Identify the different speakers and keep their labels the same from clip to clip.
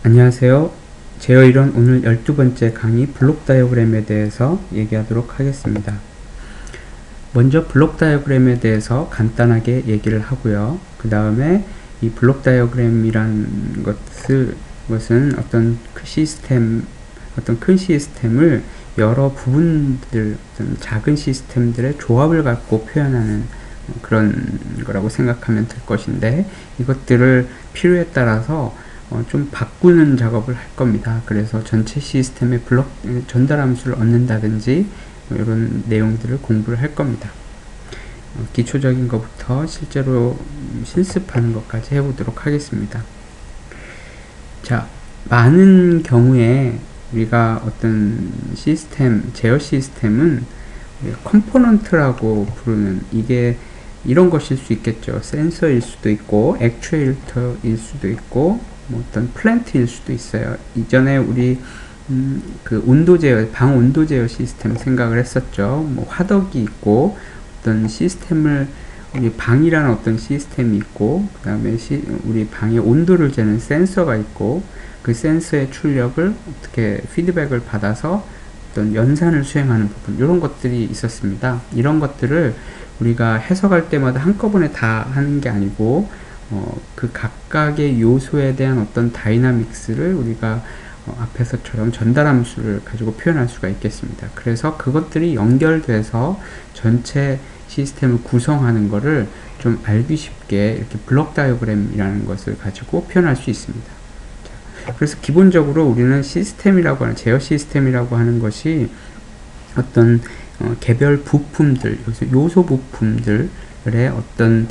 Speaker 1: 안녕하세요. 제어이론 오늘 12번째 강의 블록 다이어그램에 대해서 얘기하도록 하겠습니다. 먼저 블록 다이어그램에 대해서 간단하게 얘기를 하고요. 그 다음에 이 블록 다이어그램이란 것은 어떤 큰 시스템을 여러 부분들, 어떤 작은 시스템들의 조합을 갖고 표현하는 그런 거라고 생각하면 될 것인데, 이것들을 필요에 따라서 좀 바꾸는 작업을 할 겁니다. 그래서 전체 시스템의 전달 함수를 얻는다든지 이런 내용들을 공부를 할 겁니다. 기초적인 것부터 실제로 실습하는 것까지 해보도록 하겠습니다. 자, 많은 경우에 우리가 어떤 제어 시스템은 컴포넌트라고 부르는, 이게 이런 것일 수 있겠죠. 센서일 수도 있고 액추에이터일 수도 있고 어떤 플랜트일 수도 있어요. 이전에 우리 그 방 온도 제어 시스템 생각을 했었죠. 화덕이 있고 어떤 시스템을, 우리 방이라는 어떤 시스템이 있고, 그 다음에 우리 방의 온도를 재는 센서가 있고, 그 센서의 출력을 어떻게 피드백을 받아서 어떤 연산을 수행하는 부분, 이런 것들이 있었습니다. 이런 것들을 우리가 해석할 때마다 한꺼번에 다 하는 게 아니고, 그 각각의 요소에 대한 어떤 다이나믹스를 우리가 앞에서처럼 전달함수를 가지고 표현할 수가 있겠습니다. 그래서 그것들이 연결돼서 전체 시스템을 구성하는 것을 좀 알기 쉽게 이렇게 블록 다이어그램이라는 것을 가지고 표현할 수 있습니다. 자, 그래서 기본적으로 우리는 제어 시스템이라고 하는 것이 어떤 개별 부품들, 요소 부품들의 어떤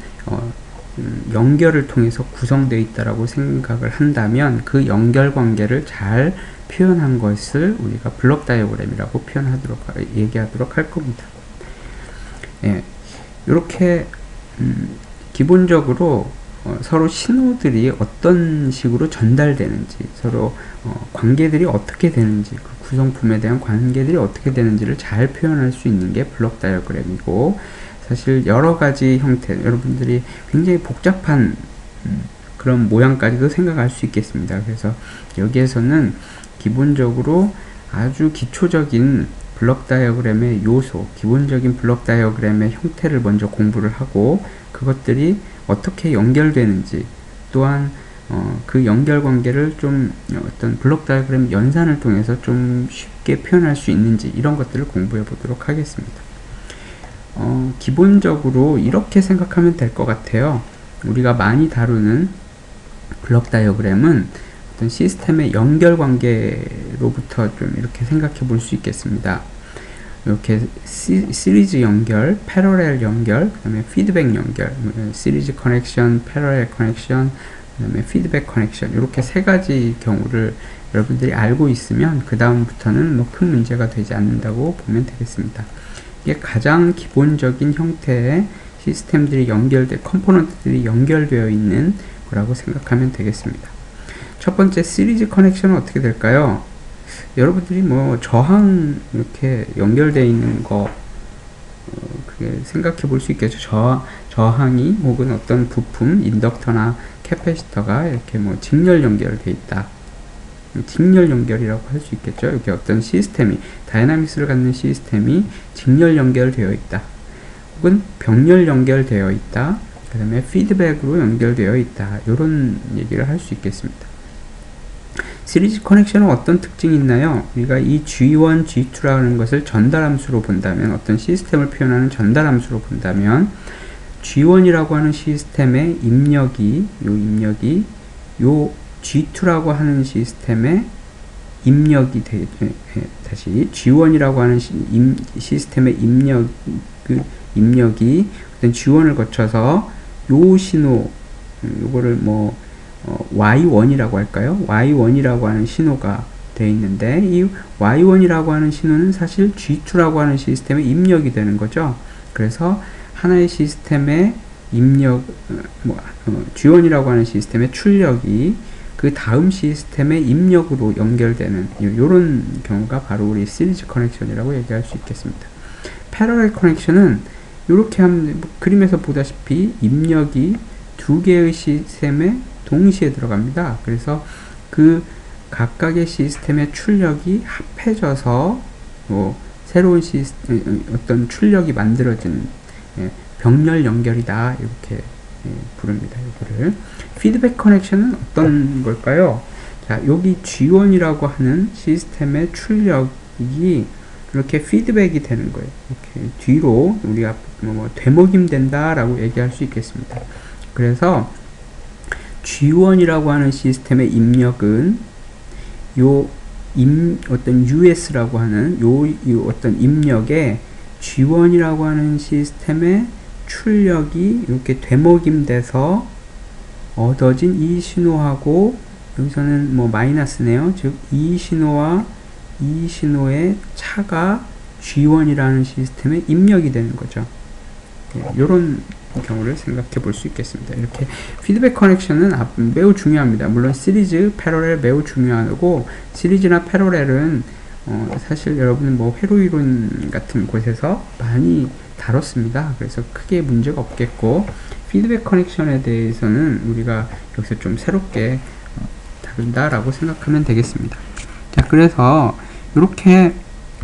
Speaker 1: 연결을 통해서 구성되어 있다라고 생각을 한다면, 그 연결 관계를 잘 표현한 것을 우리가 블록 다이어그램이라고 얘기하도록 할 겁니다. 예, 이렇게 기본적으로 서로 신호들이 어떤 식으로 전달되는지, 서로 관계들이 어떻게 되는지, 그 구성품에 대한 관계들이 어떻게 되는지를 잘 표현할 수 있는 게 블록 다이어그램이고, 사실 여러가지 형태, 여러분들이 굉장히 복잡한 그런 모양까지도 생각할 수 있겠습니다. 그래서 여기에서는 기본적으로 아주 기초적인 블록 다이어그램의 요소, 기본적인 블록 다이어그램의 형태를 먼저 공부를 하고, 그것들이 어떻게 연결되는지, 또한 그 연결 관계를 좀 어떤 블록 다이어그램 연산을 통해서 좀 쉽게 표현할 수 있는지, 이런 것들을 공부해 보도록 하겠습니다. 기본적으로 이렇게 생각하면 될 것 같아요. 우리가 많이 다루는 블록 다이어그램은 어떤 시스템의 연결 관계로부터 좀 이렇게 생각해 볼 수 있겠습니다. 이렇게 시리즈 연결, 패러렐 연결, 그 다음에 피드백 연결, 시리즈 커넥션, 패러렐 커넥션, 그 다음에 피드백 커넥션, 이렇게 세 가지 경우를 여러분들이 알고 있으면 그 다음부터는 큰 문제가 되지 않는다고 보면 되겠습니다. 이게 가장 기본적인 형태의 컴포넌트들이 연결되어 있는 거라고 생각하면 되겠습니다. 첫 번째 시리즈 커넥션은 어떻게 될까요? 여러분들이 저항 이렇게 연결되어 있는 거, 그게 생각해 볼 수 있겠죠. 저항이 혹은 어떤 부품, 인덕터나 캐패시터가 이렇게 직렬 연결되어 있다. 직렬 연결이라고 할 수 있겠죠. 이렇게 어떤 시스템이, 다이나믹스를 갖는 시스템이 직렬 연결되어 있다, 혹은 병렬 연결되어 있다, 그 다음에 피드백으로 연결되어 있다, 이런 얘기를 할 수 있겠습니다. 시리즈 커넥션은 어떤 특징이 있나요? 우리가 이 G1, G2라는 것을 전달함수로 본다면, 어떤 시스템을 표현하는 전달함수로 본다면, G1이라고 하는 시스템의 입력이 요 G2라고 하는 시스템의 입력이 다시 G1이라고 하는 시스템의 입력이 어떤 G1을 거쳐서 요 신호, 요거를 Y1이라고 할까요? Y1이라고 하는 신호가 되어 있는데, 이 Y1이라고 하는 신호는 사실 G2라고 하는 시스템에 입력이 되는 거죠. 그래서 하나의 시스템의 G1이라고 하는 시스템의 출력이 그 다음 시스템의 입력으로 연결되는 이런 경우가 바로 우리 시리즈 커넥션이라고 얘기할 수 있겠습니다. 패러렐 커넥션은 이렇게 하면, 그림에서 보다시피 입력이 두 개의 시스템에 동시에 들어갑니다. 그래서 그 각각의 시스템의 출력이 합해져서 새로운 어떤 출력이 만들어진 병렬 연결이다 이렇게 부릅니다. 이거를 피드백 커넥션은 어떤 걸까요? 자, 여기 G1이라고 하는 시스템의 출력이 이렇게 피드백이 되는 거예요. 이렇게 뒤로 우리가 되먹임 된다라고 얘기할 수 있겠습니다. 그래서 G1이라고 하는 시스템의 입력은 어떤 US라고 하는 요 어떤 입력에 G1이라고 하는 시스템의 출력이 이렇게 되먹임 돼서 얻어진 이 신호하고 여기서는 마이너스네요. 즉 이 신호와 이 신호의 차가 G1이라는 시스템에 입력이 되는 거죠. 이런 경우를 생각해 볼 수 있겠습니다. 이렇게 피드백 커넥션은 매우 중요합니다. 물론 시리즈, 패러렐 매우 중요하고 시리즈나 패러렐은 사실 여러분은 회로 이론 같은 곳에서 많이 다뤘습니다. 그래서 크게 문제가 없겠고 피드백 커넥션에 대해서는 우리가 여기서 좀 새롭게 다룬다라고 생각하면 되겠습니다. 자, 그래서 이렇게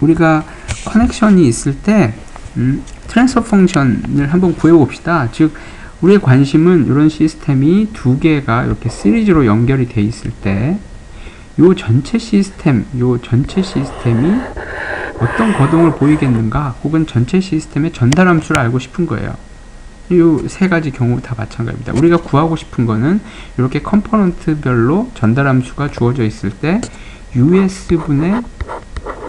Speaker 1: 우리가 커넥션이 있을 때 트랜스퍼 펑션을 한번 구해봅시다. 즉 우리의 관심은 이런 시스템이 두 개가 이렇게 시리즈로 연결이 돼 있을 때 요 전체 시스템이 어떤 거동을 보이겠는가, 혹은 전체 시스템의 전달 함수를 알고 싶은 거예요. 이 세 가지 경우 다 마찬가지입니다. 우리가 구하고 싶은 거는 이렇게 컴포넌트별로 전달 함수가 주어져 있을 때 US분의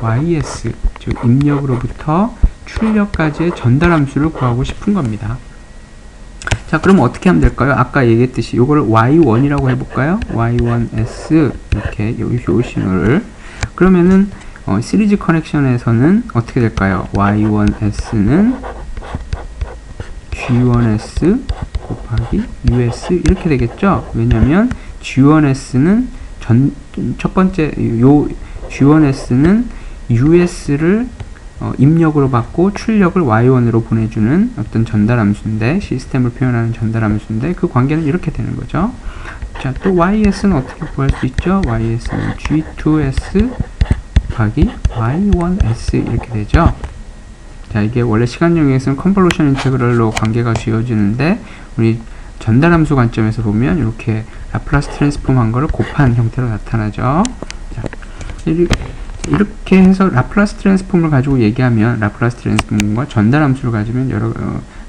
Speaker 1: YS, 즉 입력으로부터 출력까지의 전달 함수를 구하고 싶은 겁니다. 자, 그럼 어떻게 하면 될까요? 아까 얘기했듯이 요거를 Y1이라고 해볼까요? Y1S 이렇게 요 신호를 그러면은 시리즈 커넥션에서는 어떻게 될까요? Y1S는 G1S 곱하기 US 이렇게 되겠죠? 왜냐면 G1S는 첫 번째 G1S는 US를 입력으로 받고 출력을 Y1으로 보내주는 어떤 전달 함수인데, 시스템을 표현하는 전달 함수인데, 그 관계는 이렇게 되는 거죠. 자, 또 YS는 어떻게 구할 수 있죠? YS는 G2S 곱하기 Y1S 이렇게 되죠. 자, 이게 원래 시간 영역에서는 컨볼루션 인테그럴로 관계가 지어지는데, 우리 전달 함수 관점에서 보면 이렇게 라플라스 트랜스폼 한 거를 곱한 형태로 나타나죠. 자, 이렇게 해서 라플라스 트랜스폼을 가지고 얘기하면, 라플라스 트랜스폼과 전달 함수를 가지면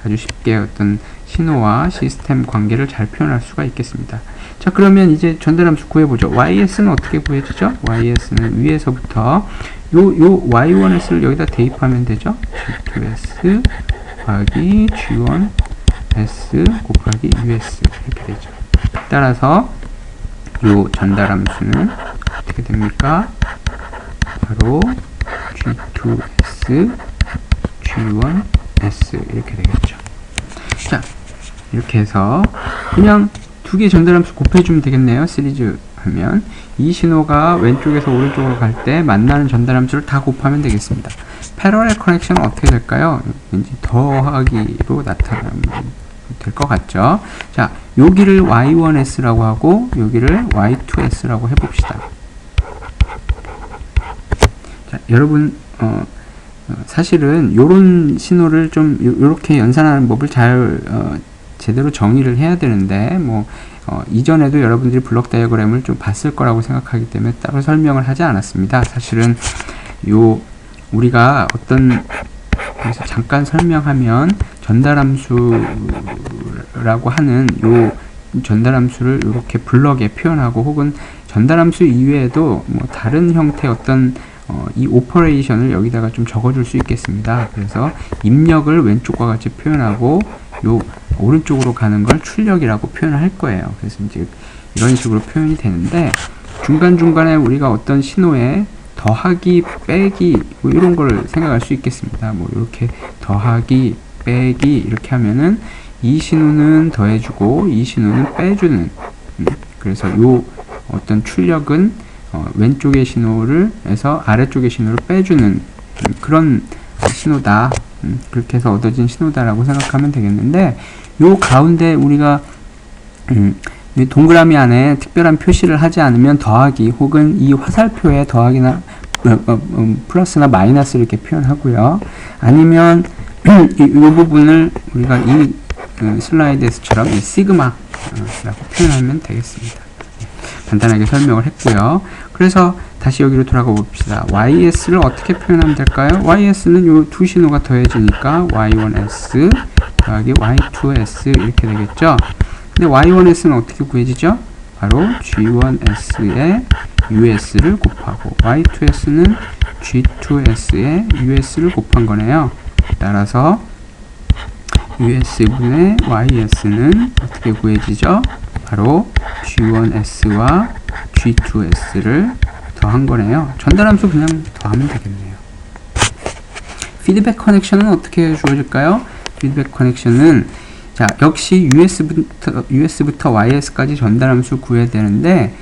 Speaker 1: 아주 쉽게 어떤 신호와 시스템 관계를 잘 표현할 수가 있겠습니다. 자, 그러면 이제 전달 함수 구해보죠. YS는 어떻게 구해지죠? YS는 위에서부터 요 Y1S를 여기다 대입하면 되죠. G2S 곱하기 G1S 곱하기 US 이렇게 되죠. 따라서 요 전달 함수는 어떻게 됩니까? 바로 G2S, G1S 이렇게 되겠죠. 자, 이렇게 해서 그냥 두 개 전달함수 곱해주면 되겠네요. 시리즈 하면 이 신호가 왼쪽에서 오른쪽으로 갈 때 만나는 전달함수를 다 곱하면 되겠습니다. 패러렐 커넥션은 어떻게 될까요? 왠지 더하기로 나타나면 될 것 같죠. 자, 여기를 Y1S라고 하고 여기를 Y2S라고 해봅시다. 자, 여러분 사실은 요런 신호를 좀 요렇게 연산하는 법을 잘 제대로 정의를 해야 되는데 이전에도 여러분들이 블록 다이어그램을 좀 봤을 거라고 생각하기 때문에 따로 설명을 하지 않았습니다. 사실은 우리가 그래서 잠깐 설명하면 전달함수라고 하는 요 전달함수를 이렇게 블럭에 표현하고, 혹은 전달함수 이외에도 다른 형태의 어떤 이 오퍼레이션을 여기다가 좀 적어줄 수 있겠습니다. 그래서 입력을 왼쪽과 같이 표현하고 요 오른쪽으로 가는 걸 출력이라고 표현을 할 거예요. 그래서 이제 이런 식으로 표현이 되는데, 중간중간에 우리가 어떤 신호에 더하기, 빼기 이런 걸 생각할 수 있겠습니다. 이렇게 더하기, 빼기 이렇게 하면은 이 신호는 더해주고 이 신호는 빼주는, 그래서 요 어떤 출력은 왼쪽의 신호를 해서 아래쪽의 신호를 빼주는 그런 신호다. 그렇게 해서 얻어진 신호다라고 생각하면 되겠는데, 요 가운데 우리가 이 동그라미 안에 특별한 표시를 하지 않으면 더하기 혹은 이 화살표에 더하기나 플러스나 마이너스를 이렇게 표현하고요. 아니면 이 부분을 우리가 이 슬라이드에서처럼 이 시그마라고 표현하면 되겠습니다. 간단하게 설명을 했고요. 그래서 다시 여기로 돌아가 봅시다. YS를 어떻게 표현하면 될까요? YS는 요 두 신호가 더해지니까 Y1S 더하기 Y2S 이렇게 되겠죠. 근데 Y1S는 어떻게 구해지죠? 바로 G1S에 US를 곱하고 Y2S는 G2S에 US를 곱한 거네요. 따라서 US분의 YS는 어떻게 구해지죠? 바로 G1S와 G2S를 더한 거네요. 전달함수 그냥 더하면 되겠네요. 피드백 커넥션은 어떻게 주어질까요? 피드백 커넥션은 자, 역시 US부터 YS까지 전달함수 구해야 되는데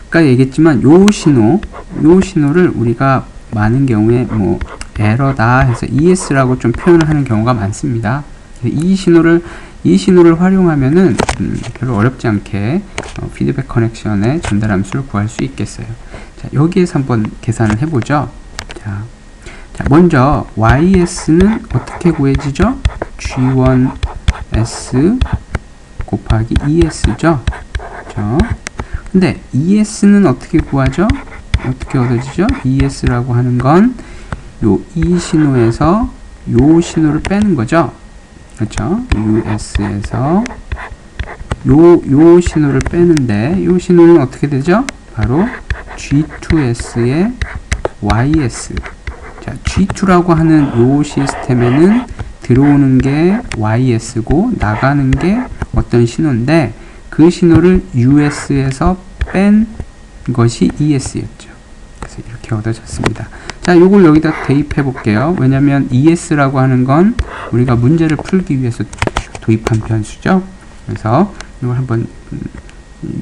Speaker 1: 아까 얘기했지만 요 신호를 우리가 많은 경우에 뭐 에러다 해서 ES라고 좀 표현을 하는 경우가 많습니다. 이 신호를 활용하면은 별로 어렵지 않게 피드백 커넥션의 전달함수를 구할 수 있겠어요. 자, 여기에서 한번 계산을 해보죠. 자, 먼저 YS는 어떻게 구해지죠? G1S 곱하기 ES죠. 그렇죠? 근데 ES는 어떻게 구하죠? 어떻게 얻어지죠? ES라고 하는 건 요 이 신호에서 요 신호를 빼는 거죠. 그렇죠? US에서 요 신호를 빼는데 요 신호는 어떻게 되죠? 바로 G2S의 YS. 자, G2라고 하는 요 시스템에는 들어오는 게 YS고 나가는 게 어떤 신호인데 그 신호를 US에서 뺀 것이 ES였죠. 그래서 이렇게 얻어졌습니다. 자, 요걸 여기다 대입해 볼게요. 왜냐면 ES라고 하는 건 우리가 문제를 풀기 위해서 도입한 변수죠. 그래서 이걸 한번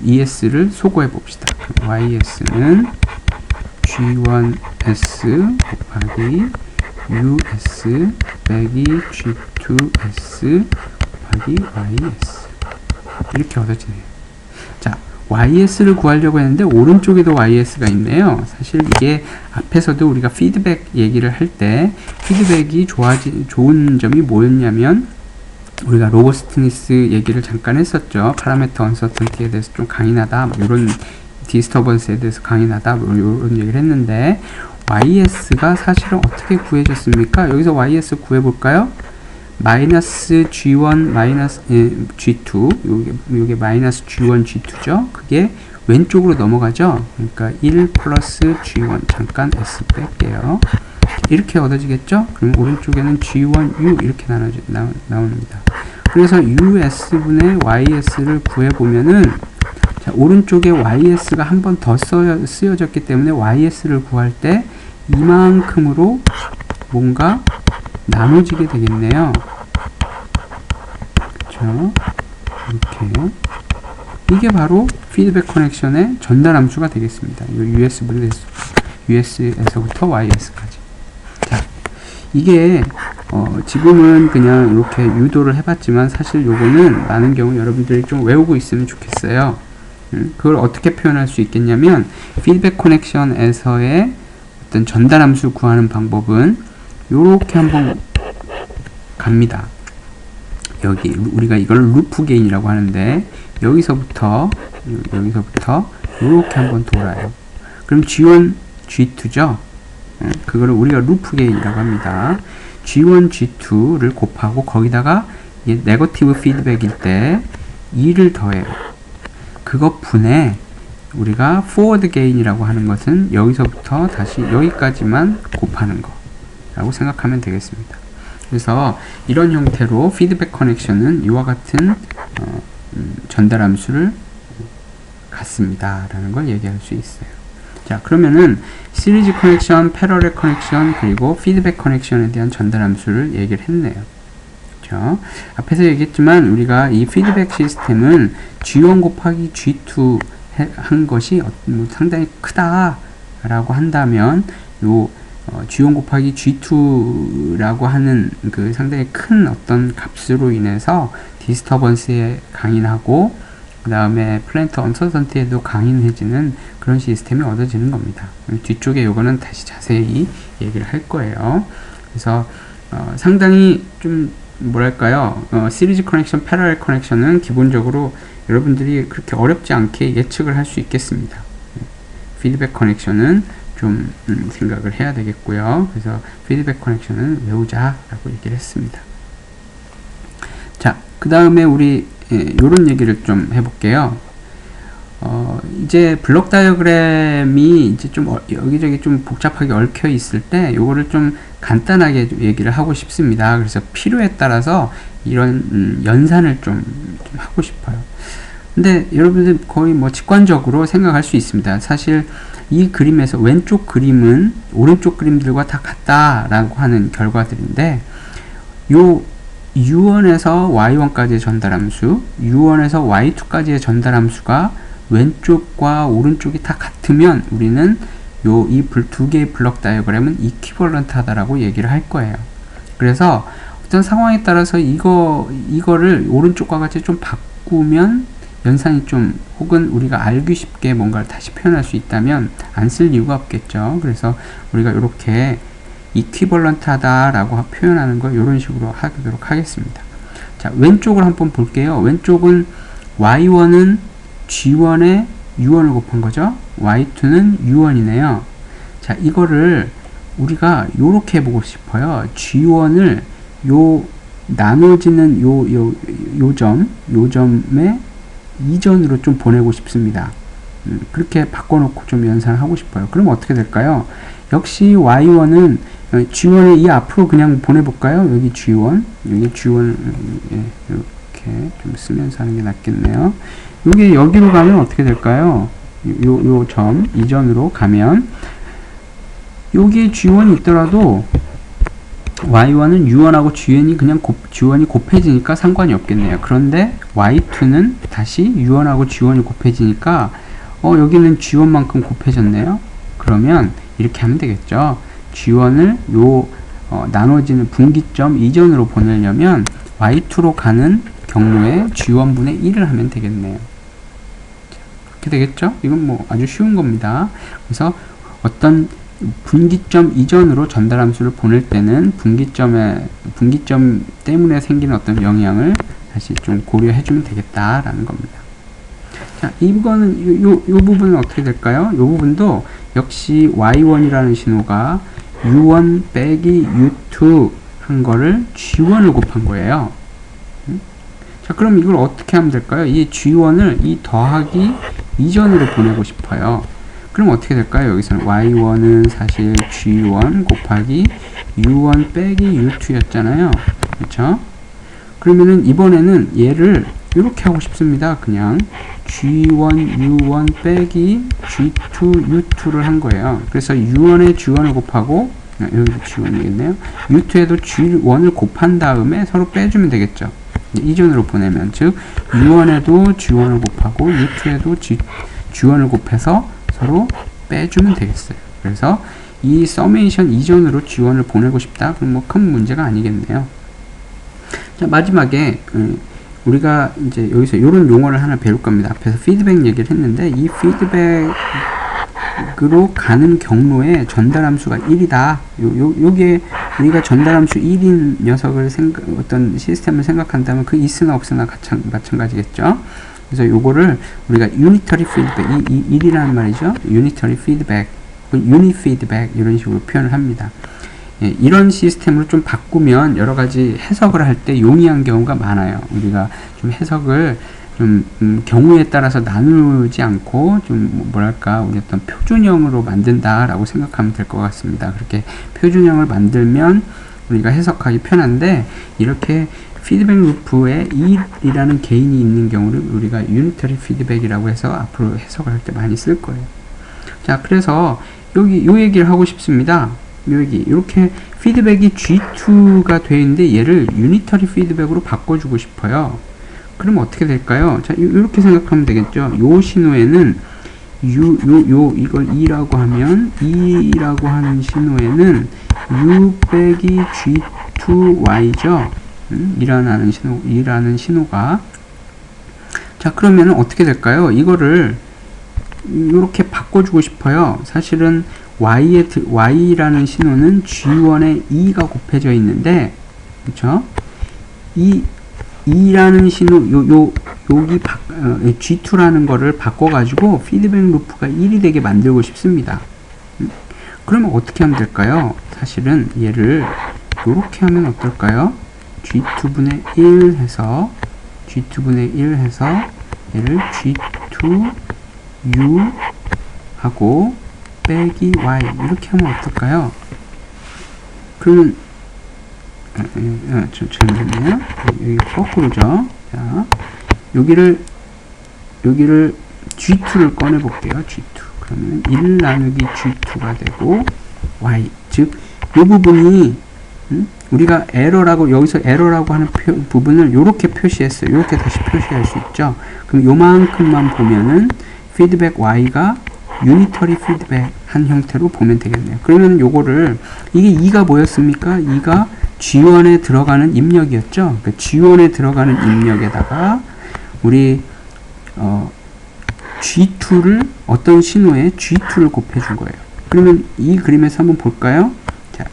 Speaker 1: ES를 소거해 봅시다. YS는 G1S 곱하기 US 빼기 G2S 곱하기 YS 이렇게 얻어지네요. 자, YS를 구하려고 했는데 오른쪽에도 YS가 있네요. 사실 이게 앞에서도 우리가 피드백 얘기를 할 때 피드백이 좋은 점이 뭐였냐면 우리가 로버스티니스 얘기를 잠깐 했었죠. 파라메터 언서턴티에 대해서 좀 강인하다, 뭐 이런 디스터번스에 대해서 강인하다, 뭐 이런 얘기를 했는데 YS가 사실은 어떻게 구해졌습니까? 여기서 YS 구해볼까요? 마이너스 G1 마이너스 G2 요게 마이너스 G1 G2죠. 그게 왼쪽으로 넘어가죠. 그러니까 1 플러스 G1 잠깐 S 뺄게요. 이렇게 얻어지겠죠? 그럼 오른쪽에는 G1U 이렇게 나옵니다. 그래서 US분의 YS를 구해보면은 자, 오른쪽에 YS가 한 번 더 쓰여졌기 때문에 YS를 구할 때 이만큼으로 뭔가 나눠지게 되겠네요. 그렇죠? 이렇게 이게 바로 피드백 커넥션의 전달 함수가 되겠습니다. 이 US에서부터 YS까지. 자, 이게 지금은 그냥 이렇게 유도를 해봤지만 사실 요거는 많은 경우 여러분들이 좀 외우고 있으면 좋겠어요. 그걸 어떻게 표현할 수 있겠냐면 피드백 커넥션에서의 어떤 전달 함수 구하는 방법은 요렇게 한번 갑니다. 여기 우리가 이걸 루프 게인이라고 하는데 여기서부터 요렇게 한번 돌아요. 그럼 G1, G2죠? 그거를 우리가 루프 게인이라고 합니다. G1, G2를 곱하고 거기다가 네거티브 피드백일 때 2를 더해요. 그것 분에 우리가 forward gain이라고 하는 것은 여기서부터 다시 여기까지만 곱하는 거 라고 생각하면 되겠습니다. 그래서 이런 형태로 피드백 커넥션은 이와 같은 전달 함수를 갖습니다 라는 걸 얘기할 수 있어요. 자, 그러면은 시리즈 커넥션, 패러렐 커넥션, 그리고 피드백 커넥션에 대한 전달 함수를 얘기를 했네요. 그렇죠? 앞에서 얘기했지만 우리가 이 피드백 시스템은 G1 곱하기 G2 한 것이 상당히 크다 라고 한다면 요 G1 곱하기 G2라고 하는 그 상당히 큰 어떤 값으로 인해서 디스터번스에 강인하고 그 다음에 플랜트 언서던티에도 강인해지는 그런 시스템이 얻어지는 겁니다. 뒤쪽에 요거는 다시 자세히 얘기를 할 거예요. 그래서 상당히 좀 뭐랄까요, 시리즈 커넥션, 패러렐 커넥션은 기본적으로 여러분들이 그렇게 어렵지 않게 예측을 할 수 있겠습니다. 피드백 커넥션은 좀 생각을 해야 되겠고요. 그래서 피드백 커넥션은 외우자라고 얘기를 했습니다. 자, 그 다음에 우리 요런 얘기를 좀 해볼게요. 이제 블록 다이어그램이 이제 좀 여기저기 좀 복잡하게 얽혀 있을 때 요거를 좀 간단하게 얘기를 하고 싶습니다. 그래서 필요에 따라서 이런 연산을 좀 하고 싶어요. 근데 여러분들 거의 뭐 직관적으로 생각할 수 있습니다. 사실 이 그림에서 왼쪽 그림은 오른쪽 그림들과 다 같다라고 하는 결과들인데, 요 U1에서 Y1까지의 전달함수, U1에서 Y2까지의 전달함수가 왼쪽과 오른쪽이 다 같으면 우리는 이 두 개의 블록 다이어그램은 이퀴벌런트 하다라고 얘기를 할 거예요. 그래서 어떤 상황에 따라서 이거를 오른쪽과 같이 좀 바꾸면 연산이 좀, 혹은 우리가 알기 쉽게 뭔가를 다시 표현할 수 있다면 안 쓸 이유가 없겠죠. 그래서 우리가 이렇게 이퀴벌런트 하다라고 표현하는 거 이런 식으로 하도록 하겠습니다. 자, 왼쪽을 한번 볼게요. 왼쪽은 Y1은 G1에 U1을 곱한 거죠. Y2는 U1이네요. 자, 이거를 우리가 요렇게 해보고 싶어요. G1을 나눠지는 요점에 이전으로 좀 보내고 싶습니다. 그렇게 바꿔놓고 좀 연산을 하고 싶어요. 그럼 어떻게 될까요? 역시 Y1은 G1에 이 앞으로 그냥 보내볼까요? 여기 G1, 여기 G1, 이렇게 좀 쓰면서 하는 게 낫겠네요. 여기로 가면 어떻게 될까요? 요 점 이전으로 가면 여기에 G1이 있더라도 Y1은 U1하고 G1이 곱해지니까 상관이 없겠네요. 그런데 Y2는 다시 U1하고 G1이 곱해지니까 여기는 G1만큼 곱해졌네요. 그러면 이렇게 하면 되겠죠. G1을 나눠지는 분기점 이전으로 보내려면 Y2로 가는 경로에 G1분의 1을 하면 되겠네요. 이렇게 되겠죠? 이건 뭐 아주 쉬운 겁니다. 그래서 어떤 분기점 이전으로 전달함수를 보낼 때는 분기점 때문에 생기는 어떤 영향을 다시 좀 고려해 주면 되겠다라는 겁니다. 자, 이거는 요 부분은 어떻게 될까요? 요 부분도 역시 Y1이라는 신호가 U1 빼기 U2 한 거를 G1을 곱한 거예요. 자, 그럼 이걸 어떻게 하면 될까요? 이 G1을 이 더하기 이전으로 보내고 싶어요. 그럼 어떻게 될까요? 여기서는 Y1은 사실 G1 곱하기 U1 빼기 U2 였잖아요. 그렇죠? 그러면은 이번에는 얘를 이렇게 하고 싶습니다. 그냥 G1 U1 빼기 G2 U2를 한 거예요. 그래서 U1에 G1을 곱하고, 여기도 G1이겠네요. U2에도 G1을 곱한 다음에 서로 빼주면 되겠죠. 이전으로 보내면, 즉 U1에도 G1을 곱하고 U2에도 G1을 곱해서 서로 빼주면 되겠어요. 그래서 이 서메이션 이전으로 G1을 보내고 싶다. 그럼 뭐 큰 문제가 아니겠네요. 자, 마지막에 우리가 이제 여기서 이런 용어를 하나 배울 겁니다. 앞에서 피드백 얘기를 했는데, 이 피드백으로 가는 경로에 전달함수가 1이다. 요게 우리가 전달함수 1인 녀석을 어떤 시스템을 생각한다면 그 있으나 없으나 마찬가지겠죠. 그래서 요거를 우리가 유니터리 피드백, 이 1이라는 말이죠. 유니터리 피드백, 유니 피드백 이런 식으로 표현을 합니다. 예, 이런 시스템으로 좀 바꾸면 여러 가지 해석을 할 때 용이한 경우가 많아요. 우리가 좀 해석을 좀 경우에 따라서 나누지 않고 좀 뭐랄까, 우리 어떤 표준형으로 만든다라고 생각하면 될 것 같습니다. 그렇게 표준형을 만들면 우리가 해석하기 편한데, 이렇게 피드백 루프에 1이라는 개인이 있는 경우를 우리가 유니터리 피드백이라고 해서 앞으로 해석을 할 때 많이 쓸 거예요. 자, 그래서 여기 요 얘기를 하고 싶습니다. 여기 이렇게 피드백이 G2가 되어 있는데 얘를 유니터리 피드백으로 바꿔주고 싶어요. 그럼 어떻게 될까요? 자, 이렇게 생각하면 되겠죠. 요 신호에는 이걸 2라고 하면 2라고 하는 신호에는 U 빼기 G2Y죠. 이라는 신호가. 자, 그러면 어떻게 될까요? 이거를 이렇게 바꿔주고 싶어요. 사실은 Y라는 신호는 G1에 2가 곱해져 있는데, 그쵸? E라는 신호, 여기 G2라는 거를 바꿔가지고 피드백 루프가 1이 되게 만들고 싶습니다. 그러면 어떻게 하면 될까요? 사실은 얘를 이렇게 하면 어떨까요? G2분의 1 해서 얘를 G2U 하고 빼기 Y 이렇게 하면 어떨까요? 그러면 좀 잘못했네요. 여기 거꾸로죠. 자, 여기를 G2를 꺼내 볼게요. G2. 그러면 1 나누기 G2가 되고 Y, 즉 이 부분이 우리가 여기서 에러라고 하는 부분을 이렇게 표시했어요. 이렇게 다시 표시할 수 있죠. 그럼 요만큼만 보면은 피드백 Y가 유니터리 피드백 한 형태로 보면 되겠네요. 그러면 요거를, 이게 2가 뭐였습니까? 2가 G1에 들어가는 입력이었죠. 그러니까 G1에 들어가는 입력에다가 우리 G2를 어떤 신호에 G2를 곱해준 거예요. 그러면 이 그림에서 한번 볼까요? 자,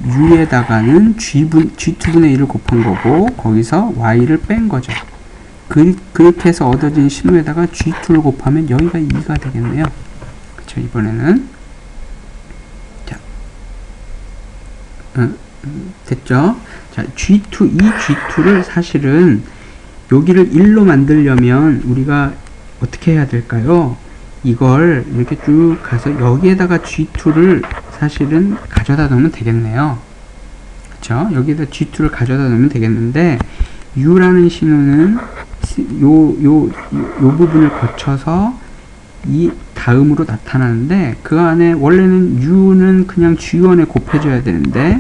Speaker 1: U에다가는 G2분의 1을 곱한 거고 거기서 Y를 뺀 거죠. 그렇게 해서 얻어진 신호에다가 G2를 곱하면 여기가 2가 되겠네요. 그쵸, 이번에는. 자, 됐죠? 자, G2, 이 G2를 사실은 여기를 1로 만들려면 우리가 어떻게 해야 될까요? 이걸 이렇게 쭉 가서 여기에다가 G2를 사실은 가져다 놓으면 되겠네요. 그쵸? 여기에다 G2를 가져다 놓으면 되겠는데, U라는 신호는 요 부분을 거쳐서 이 다음으로 나타나는데, 그 안에 원래는 U는 그냥 G1에 곱해줘야 되는데,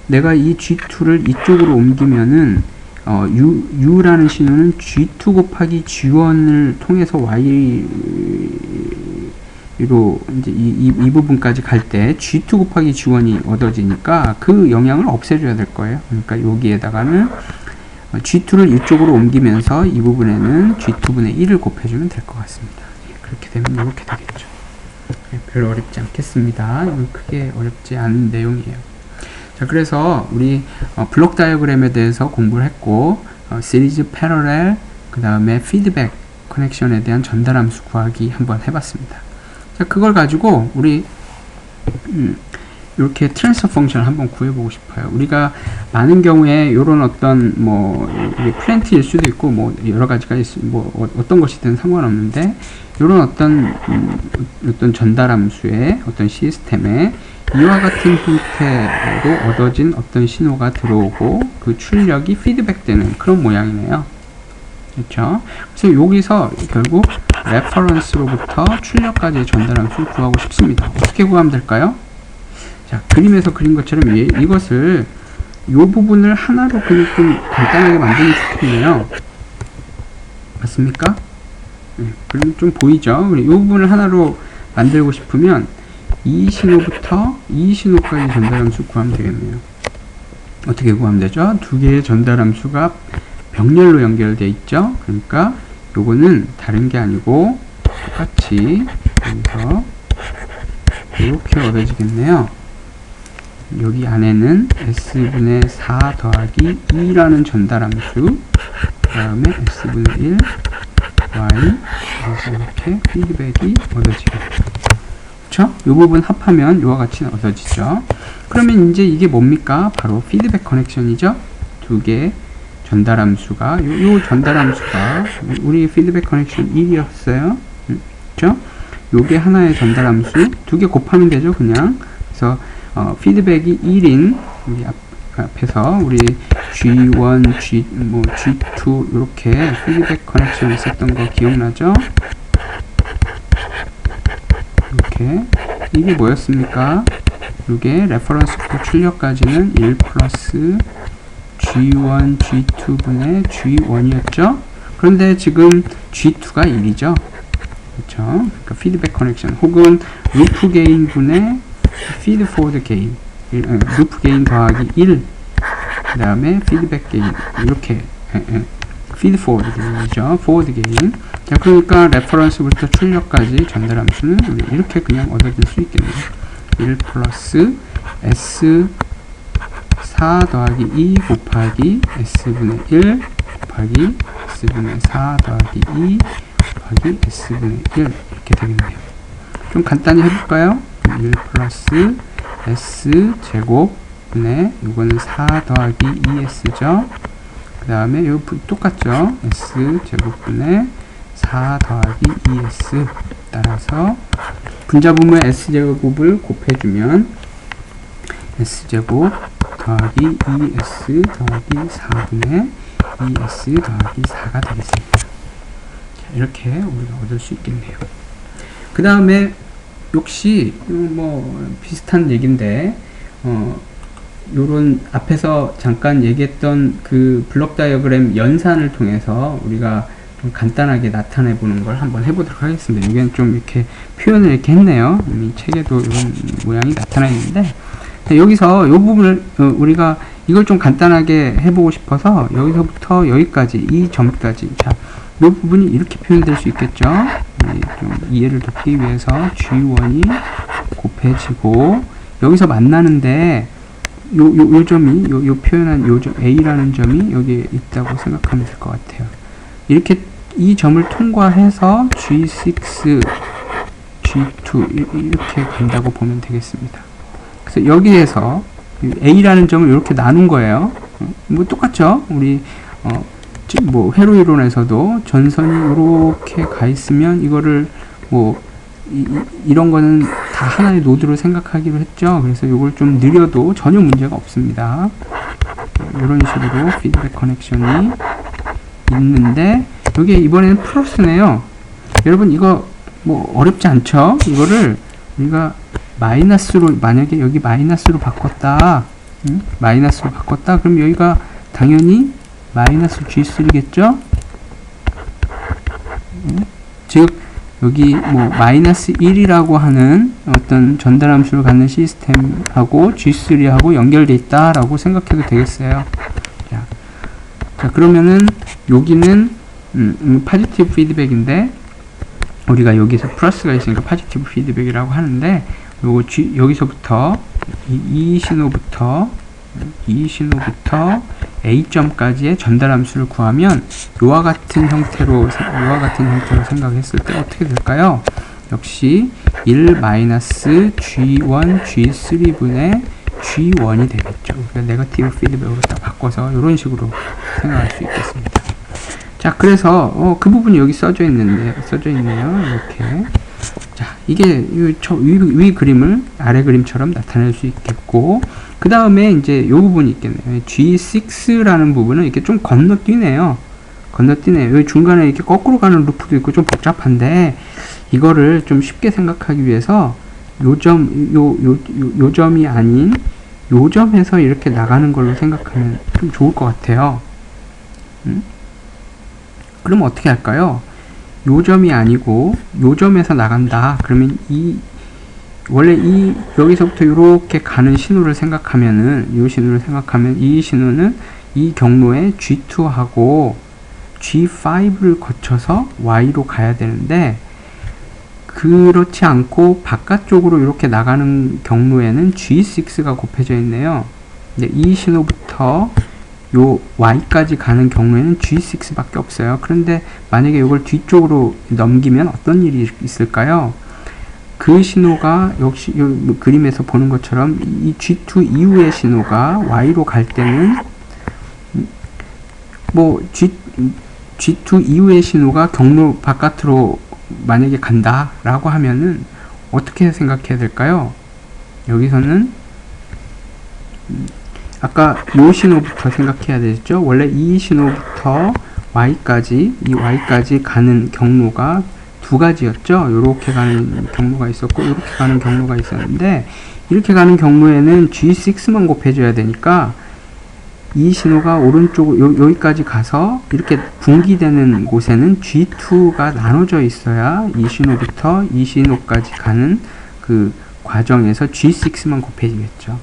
Speaker 1: 내가 이 G2를 이쪽으로 옮기면은 U라는 신호는 G2 곱하기 G1을 통해서 Y로 이제 이 부분까지 갈 때 G2 곱하기 G1이 얻어지니까 그 영향을 없애줘야 될 거예요. 그러니까 여기에다가는 G2를 이쪽으로 옮기면서 이 부분에는 G2분의 1을 곱해주면 될 것 같습니다. 그렇게 되면 이렇게 되겠죠. 별로 어렵지 않겠습니다. 크게 어렵지 않은 내용이에요. 자, 그래서 우리 블록 다이어그램에 대해서 공부를 했고, 시리즈 패러렐, 그 다음에 피드백 커넥션에 대한 전달함수 구하기 한번 해봤습니다. 자, 그걸 가지고 우리 이렇게 트랜스퍼 펑션을 한번 구해보고 싶어요. 우리가 많은 경우에 이런 어떤 플랜트일 수도 있고 여러 가지가 어떤 것이든 상관없는데, 이런 어떤 전달함수의 어떤 시스템에 이와 같은 형태로 얻어진 어떤 신호가 들어오고 그 출력이 피드백되는 그런 모양이네요. 그렇죠? 그래서 여기서 결국 레퍼런스로부터 출력까지의 전달함수를 구하고 싶습니다. 어떻게 구하면 될까요? 자, 그림에서 그린 것처럼 이것을 이 부분을 하나로 그냥 좀 간단하게 만들면 좋겠네요. 맞습니까? 네, 그럼 좀 보이죠? 이 부분을 하나로 만들고 싶으면 이 신호부터 이 신호까지 전달함수 구하면 되겠네요. 어떻게 구하면 되죠? 두 개의 전달함수가 병렬로 연결되어 있죠? 그러니까 요거는 다른 게 아니고 똑같이 여기서 이렇게 얻어지겠네요. 여기 안에는 S분의 4 더하기 2라는 전달함수, 그 다음에 S분의 1 Y, 그래서 이렇게 피드백이 얻어지겠죠. 그쵸? 이 부분 합하면 이와 같이 얻어지죠. 그러면 이제 이게 뭡니까? 바로 피드백 커넥션이죠. 두 개의 전달함수가, 요 전달함수가, 우리 피드백 커넥션 1이었어요. 그쵸? 요게 하나의 전달함수, 두 개 곱하면 되죠, 그냥. 그래서, 피드백이 1인, 우리 앞에서, 우리 G1, G2, 이렇게 피드백 커넥션 있었던 거 기억나죠? 이렇게. 이게 뭐였습니까? 이게 레퍼런스부터 출력까지는 1 플러스 G1, G2분의 G1이었죠? 그런데 지금 G2가 1이죠? 그렇죠? 그쵸? 그러니까 피드백 커넥션 혹은 루프 게인 분의 피드 포워드 게인, 루프 게인 더하기 1, 그 다음에 피드백 게인, 이렇게 피드 포워드 게인이죠. 포워드 게인. 자, 그러니까 레퍼런스부터 출력까지 전달 함수는 우리 이렇게 그냥 얻어질 수 있겠네요. 1 플러스 S 4 더하기 2 곱하기 S분의 1 곱하기 S분의 4 더하기 2 곱하기 S분의 1 이렇게 되겠네요. 좀 간단히 해볼까요? 1 플러스 S 제곱 분의 이거는 4 더하기 2S죠. 그 다음에 이거 똑같죠. S 제곱분의 4 더하기 2S 따라서 분자분모의 S제곱을 곱해주면 S제곱 더하기 2S 더하기 4분의 2S 더하기 4가 되겠습니다. 자, 이렇게 우리가 얻을 수 있겠네요. 그 다음에 역시 뭐 비슷한 얘기인데 요런 앞에서 잠깐 얘기했던 그 블록 다이어그램 연산을 통해서 우리가 좀 간단하게 나타내 보는 걸 한번 해보도록 하겠습니다. 여기는 좀 이렇게 표현을 이렇게 했네요. 이미 책에도 이런 모양이 나타나 있는데, 여기서 이 부분을 우리가 이걸 좀 간단하게 해보고 싶어서 여기서부터 여기까지 이 점까지, 자, 이 부분이 이렇게 표현될 수 있겠죠. 좀 이해를 돕기 위해서 G1이 곱해지고 여기서 만나는데 요 점이 요 표현한 요 점 A라는 점이 여기에 있다고 생각하면 될 것 같아요. 이렇게 이 점을 통과해서 G6, G2 이렇게 간다고 보면 되겠습니다. 그래서 여기에서 A라는 점을 이렇게 나눈 거예요. 뭐 똑같죠? 우리 뭐 회로 이론에서도 전선이 이렇게 가 있으면 이거를 뭐 이런 거는 다 하나의 노드로 생각하기로 했죠. 그래서 이걸 좀 느려도 전혀 문제가 없습니다. 이런 식으로 피드백 커넥션이 있는데 여기 이번에는 플러스네요. 여러분 이거 뭐 어렵지 않죠? 이거를 우리가 마이너스로, 만약에 여기 마이너스로 바꿨다, 마이너스로 바꿨다, 그럼 여기가 당연히 마이너스 G3겠죠? 즉 여기 뭐 마이너스 1이라고 하는 어떤 전달함수를 갖는 시스템하고 G3하고 연결돼 있다라고 생각해도 되겠어요. 자, 그러면은 여기는 포지티브 피드백인데 우리가 여기서 플러스가 있으니까 포지티브 피드백이라고 하는데, 요거 여기서부터 이 신호부터 A점까지의 전달함수를 구하면 요와 같은 형태로 생각했을 때 어떻게 될까요? 역시 1-G1 G3분의 G1이 되겠죠. 그러니까 네거티브 피드백으로 딱 바꿔서 이런 식으로 생각할 수 있겠습니다. 자, 그래서 그 부분이 여기 써져 있네요. 이렇게. 자, 이게 위 그림을 아래 그림처럼 나타낼 수 있겠고, 그 다음에 이제 요 부분이 있겠네요. G6라는 부분은 이렇게 좀 건너뛰네요. 여기 중간에 이렇게 거꾸로 가는 루프도 있고 좀 복잡한데, 이거를 좀 쉽게 생각하기 위해서 요 점이 아닌 요 점에서 이렇게 나가는 걸로 생각하면 좀 좋을 것 같아요. 그럼 어떻게 할까요? 요 점이 아니고 요 점에서 나간다. 그러면 원래 여기서부터 이렇게 가는 신호를 생각하면은, 이 신호는 이 경로에 G2하고 G5를 거쳐서 Y로 가야 되는데, 그렇지 않고 바깥쪽으로 이렇게 나가는 경로에는 G6가 곱해져 있네요. 근데 이 신호부터 요 Y까지 가는 경우에는 G6 밖에 없어요. 그런데 만약에 이걸 뒤쪽으로 넘기면 어떤 일이 있을까요? 그 신호가 역시 요 그림에서 보는 것처럼 이 G2 이후의 신호가 Y로 갈 때는 뭐 G2 이후의 신호가 경로 바깥으로 만약에 간다 라고 하면은 어떻게 생각해야 될까요? 여기서는 아까 요 신호부터 생각해야 되겠죠. 원래 이 신호부터 Y까지, 이 Y까지 가는 경로가 두 가지였죠. 요렇게 가는 경로가 있었고 요렇게 가는 경로가 있었는데, 이렇게 가는 경로에는 G6만 곱해줘야 되니까 이 신호가 오른쪽 여기까지 가서 이렇게 분기되는 곳에는 G2가 나눠져 있어야 이 신호부터 이 신호까지 가는 그 과정에서 G6만 곱해지겠죠.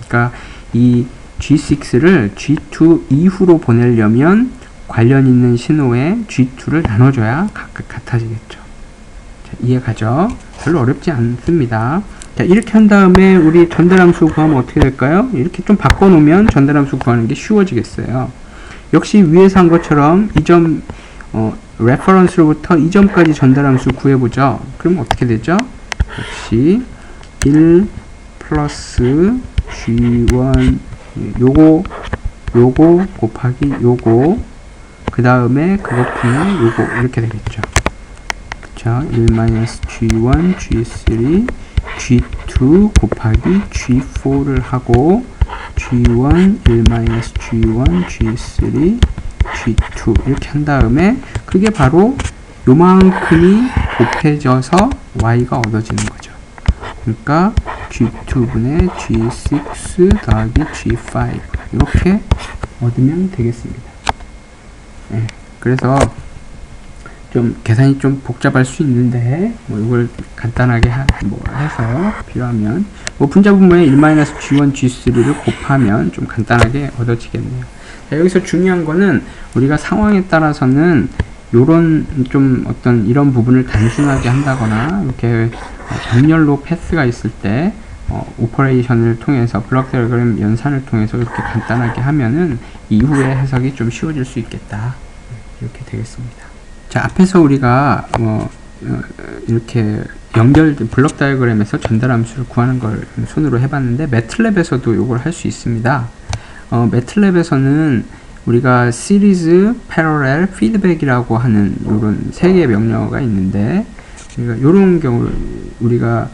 Speaker 1: 그러니까 이 G6를 G2 이후로 보내려면 관련 있는 신호에 G2를 나눠줘야 각각 같아지겠죠. 자, 이해가죠? 별로 어렵지 않습니다. 자, 이렇게 한 다음에 우리 전달함수 구하면 어떻게 될까요? 이렇게 좀 바꿔놓으면 전달함수 구하는 게 쉬워지겠어요. 역시 위에서 한 것처럼 이 점 레퍼런스로부터 이 점까지 전달함수 구해보죠. 그럼 어떻게 되죠? 역시 1 플러스 G1 요거 곱하기 요거 그 다음에 그거 분의 요거 이렇게 되겠죠. 그쵸? 1 G1 G3 G2 곱하기 G4를 하고 G1 1 G1 G3 G2 이렇게 한 다음에 그게 바로 요만큼이 곱해져서 Y가 얻어지는 거죠. 그러니까 G2분의 G6 더하기 G5 이렇게 얻으면 되겠습니다. 네, 그래서 좀 계산이 좀 복잡할 수 있는데 뭐 이걸 간단하게 해서 필요하면 뭐 분자분모에 1 G1 G3를 곱하면 좀 간단하게 얻어지겠네요. 자, 여기서 중요한 거는 우리가 상황에 따라서는 요런 좀 어떤 이런 부분을 단순하게 한다거나 이렇게 정렬로 패스가 있을 때 오퍼레이션을 통해서 블록 다이어그램 연산을 통해서 이렇게 간단하게 하면은 이후에 해석이 좀 쉬워질 수 있겠다. 이렇게 되겠습니다. 자, 앞에서 우리가 이렇게 블록 다이어그램에서 전달함수를 구하는 걸 손으로 해봤는데 매틀랩에서도 이걸 할 수 있습니다. 매틀랩에서는 우리가 시리즈, 패러렐, 피드백이라고 하는 이런 세 개의 명령어가 있는데 이런 경우 우리가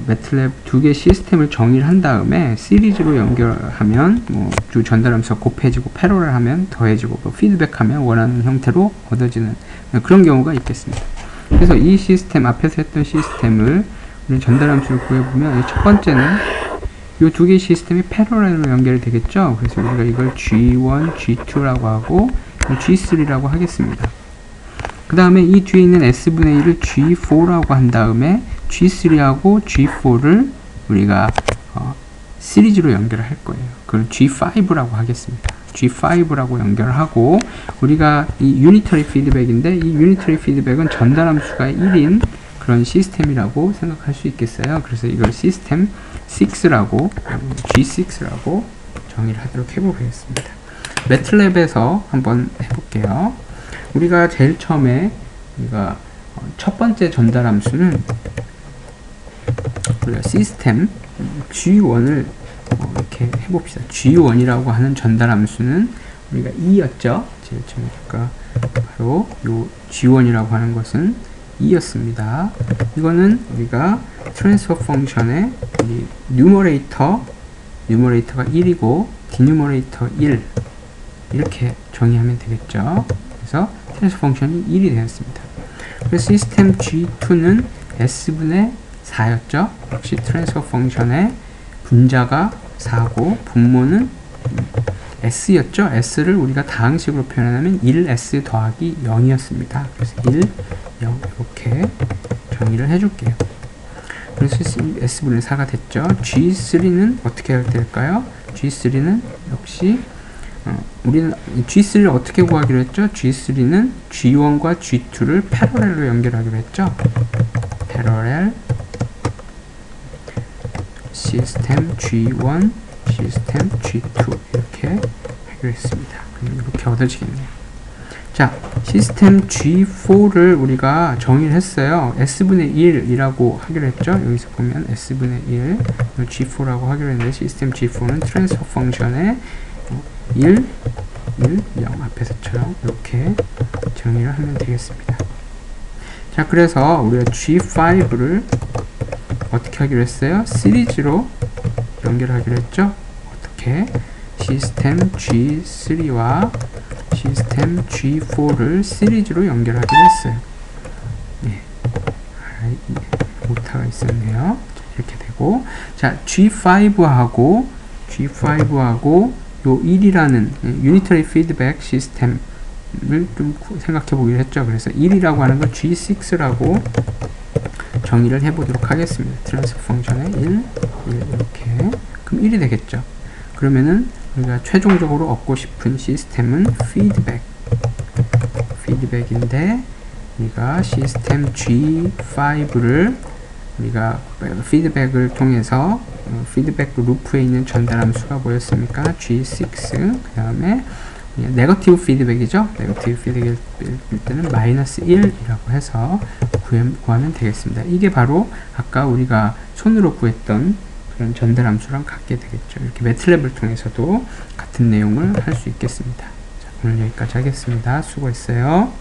Speaker 1: 매틀랩 두 개 시스템을 정의를 한 다음에 시리즈로 연결하면 두 전달함수가 곱해지고 패러렐 하면 더해지고 피드백하면 원하는 형태로 얻어지는 그런 경우가 있겠습니다. 그래서 이 시스템 앞에서 했던 시스템을 우리 전달함수를 구해보면 첫 번째는 이 두 개의 시스템이 패러렐로 연결이 되겠죠. 그래서 우리가 이걸 G1, G2라고 하고 G3라고 하겠습니다. 그 다음에 이 뒤에 있는 S분의 1을 G4라고 한 다음에 G3하고 G4를 우리가 시리즈로 연결을 할 거예요. 그걸 G5라고 하겠습니다. G5라고 연결하고 우리가 이 유니터리 피드백인데 이 유니터리 피드백은 전달함수가 1인 그런 시스템이라고 생각할 수 있겠어요. 그래서 이걸 시스템 6라고 G6라고 정의를 하도록 해보겠습니다. 매틀랩에서 한번 해볼게요. 우리가 제일 처음에 우리가 첫 번째 전달함수는 우리가 시스템 G1을 이렇게 해봅시다. G1이라고 하는 전달함수는 우리가 2였죠. 제일 처음에 바로 요 G1이라고 하는 것은 2였습니다. 이거는 우리가 트랜스퍼 펑션의 뉴머레이터가 1이고 디뉴머레이터 1 이렇게 정의하면 되겠죠. 그래서 트랜스퍼 펑션이 1이 되었습니다. 그래서 시스템 G2는 S분의 4였죠. 역시 트랜스퍼 펑션의 분자가 4고 분모는 S였죠. S를 우리가 다항식으로 표현하면 1S 더하기 0이었습니다. 그래서 1, 0 이렇게 정의를 해줄게요. 그래서 S분의 4가 됐죠. G3는 어떻게 될까요? G3는 역시 우리는 G3를 어떻게 구하기로 했죠? G3는 G1과 G2를 패러렐로 연결하기로 했죠. 패러렐 시스템 G1, 시스템 G2 이렇게 하기로 했습니다. 그럼 이렇게 얻어지겠네요. 자, 시스템 G4를 우리가 정의를 했어요. S분의 1이라고 하기로 했죠. 여기서 보면 S분의 1 G4라고 하기로 했는데 시스템 G4는 트랜스퍼 펑션의 1, 0 앞에서처럼 이렇게 정의를 하면 되겠습니다. 자, 그래서 우리가 G5를 어떻게 하기로 했어요? 시리즈로 연결하기로 했죠? 어떻게? 시스템 G3와 시스템 G4를 시리즈로 연결하기로 했어요. 예. 오타가 있었네요. 이렇게 되고, 자, G5하고 요 1이라는 유니터리 피드백 시스템을 좀 생각해 보기로 했죠. 그래서 1이라고 하는 걸 G6라고 정의를 해보도록 하겠습니다. 트랜스퍼 펑션의 1 이렇게. 그럼 1이 되겠죠. 그러면은 우리가 최종적으로 얻고 싶은 시스템은 피드백인데, 우리가 시스템 G5를 우리가 피드백을 통해서 피드백 루프에 있는 전달함수가 뭐였습니까? G6. 그 다음에 네거티브 피드백이죠. 네거티브 피드백일 때는 -1이라고 해서 구하면 되겠습니다. 이게 바로 아까 우리가 손으로 구했던 그런 전달함수랑 같게 되겠죠. 이렇게 매트랩을 통해서도 같은 내용을 할 수 있겠습니다. 자, 오늘 여기까지 하겠습니다. 수고했어요.